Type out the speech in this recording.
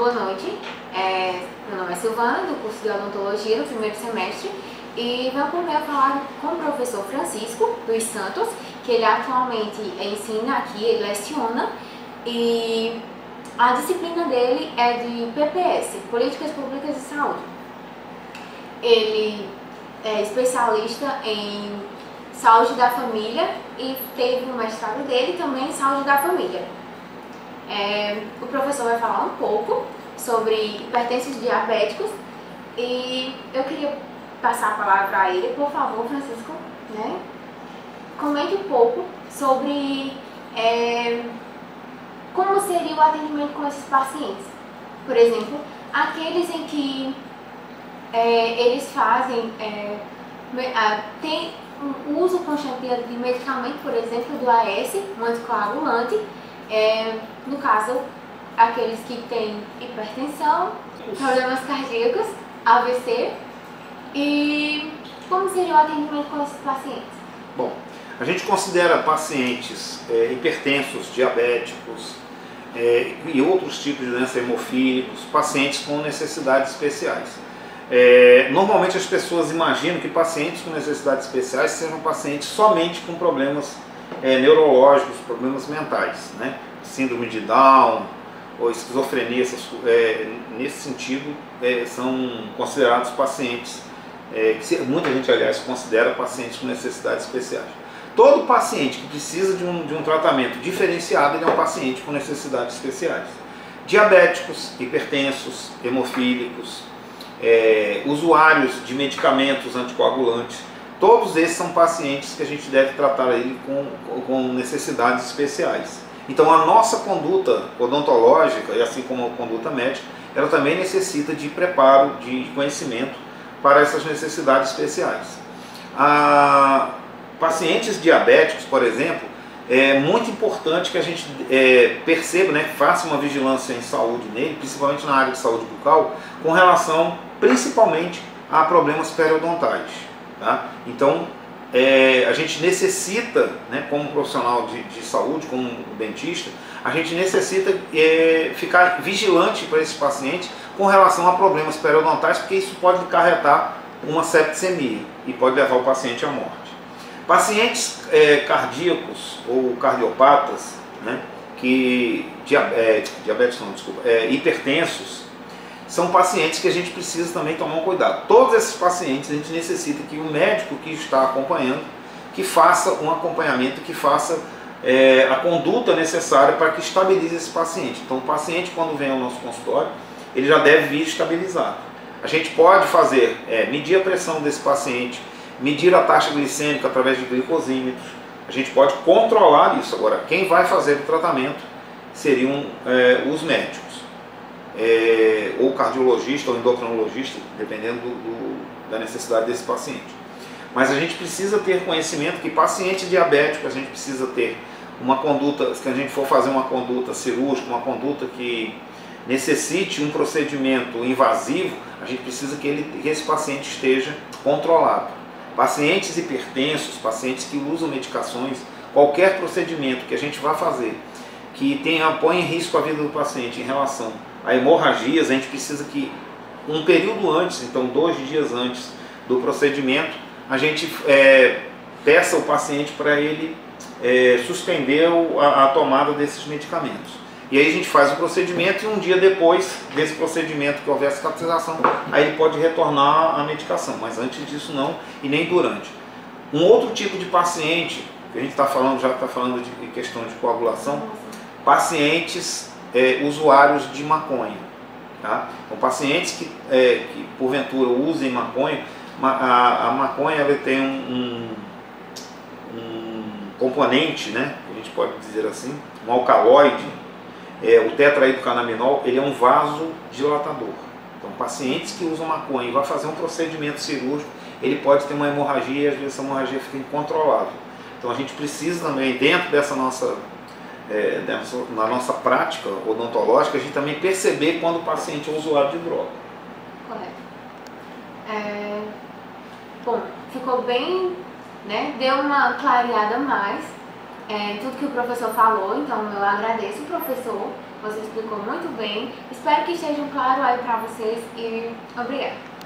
Boa noite, meu nome é Silvana, do curso de Odontologia do primeiro semestre, e venho primeiro falar com o professor Francisco dos Santos, que ele atualmente ensina aqui, ele leciona, e a disciplina dele é de PPS, Políticas Públicas de Saúde. Ele é especialista em saúde da família e teve no mestrado dele também em saúde da família. O professor vai falar um pouco sobre hipertensos diabéticos e eu queria passar a palavra a ele. Por favor, Francisco, comente um pouco sobre como seria o atendimento com esses pacientes. Por exemplo, aqueles em que eles fazem, tem um uso constante de medicamento, por exemplo, do AS, um anticoagulante, no caso, aqueles que têm hipertensão, problemas cardíacos, AVC, e como seria o atendimento com esses pacientes? Bom, a gente considera pacientes hipertensos, diabéticos e outros tipos de doenças hemofílicos, pacientes com necessidades especiais. Normalmente as pessoas imaginam que pacientes com necessidades especiais sejam pacientes somente com problemas neurológicos, problemas mentais, né? Síndrome de Down ou esquizofrenia, nesse sentido são considerados pacientes, que muita gente aliás considera pacientes com necessidades especiais. Todo paciente que precisa de um tratamento diferenciado, ele é um paciente com necessidades especiais. Diabéticos, hipertensos, hemofílicos, usuários de medicamentos anticoagulantes, todos esses são pacientes que a gente deve tratar ele com necessidades especiais. Então a nossa conduta odontológica, e assim como a conduta médica, ela também necessita de preparo, de conhecimento para essas necessidades especiais. Pacientes diabéticos, por exemplo, é muito importante que a gente perceba, faça uma vigilância em saúde nele, principalmente na área de saúde bucal, com relação principalmente a problemas periodontais. Tá? Então, a gente necessita, como profissional de saúde, como dentista, a gente necessita ficar vigilante para esse paciente com relação a problemas periodontais, porque isso pode acarretar uma septicemia e pode levar o paciente à morte. Pacientes cardíacos ou cardiopatas, hipertensos, são pacientes que a gente precisa também tomar um cuidado. Todos esses pacientes a gente necessita que o médico que está acompanhando, que faça um acompanhamento, que faça a conduta necessária para que estabilize esse paciente. Então o paciente, quando vem ao nosso consultório, ele já deve vir estabilizado. A gente pode fazer, medir a pressão desse paciente, medir a taxa glicêmica através de glicosímetros, a gente pode controlar isso. Agora, quem vai fazer o tratamento seriam os médicos, ou cardiologista ou endocrinologista, dependendo da necessidade desse paciente. Mas a gente precisa ter conhecimento que paciente diabético, a gente precisa ter uma conduta, se a gente for fazer uma conduta cirúrgica, uma conduta que necessite um procedimento invasivo, a gente precisa que esse paciente esteja controlado. Pacientes hipertensos, pacientes que usam medicações, qualquer procedimento que a gente vá fazer que põe em risco a vida do paciente em relação a hemorragias, a gente precisa que um período antes, então 2 dias antes do procedimento, a gente peça ao paciente para ele suspender a tomada desses medicamentos. E aí a gente faz o procedimento e um dia depois desse procedimento que houver cicatrização, aí ele pode retornar à medicação, mas antes disso não, e nem durante. Um outro tipo de paciente, que a gente já está falando de questão de coagulação, pacientes usuários de maconha. Tá? Então pacientes que porventura usem maconha, a maconha ela tem um componente, a gente pode dizer assim, um alcaloide. O tetrahidrocannabinol, ele é um vasodilatador. Então, pacientes que usam maconha e vai fazer um procedimento cirúrgico, ele pode ter uma hemorragia e às vezes essa hemorragia fica incontrolável. Então, a gente precisa também, dentro dessa na nossa prática odontológica, a gente também perceber quando o paciente é usuário de droga. Correto. Bom, ficou bem, deu uma clareada a mais. tudo que o professor falou, então eu agradeço o professor, você explicou muito bem, espero que estejam claro aí para vocês e obrigada.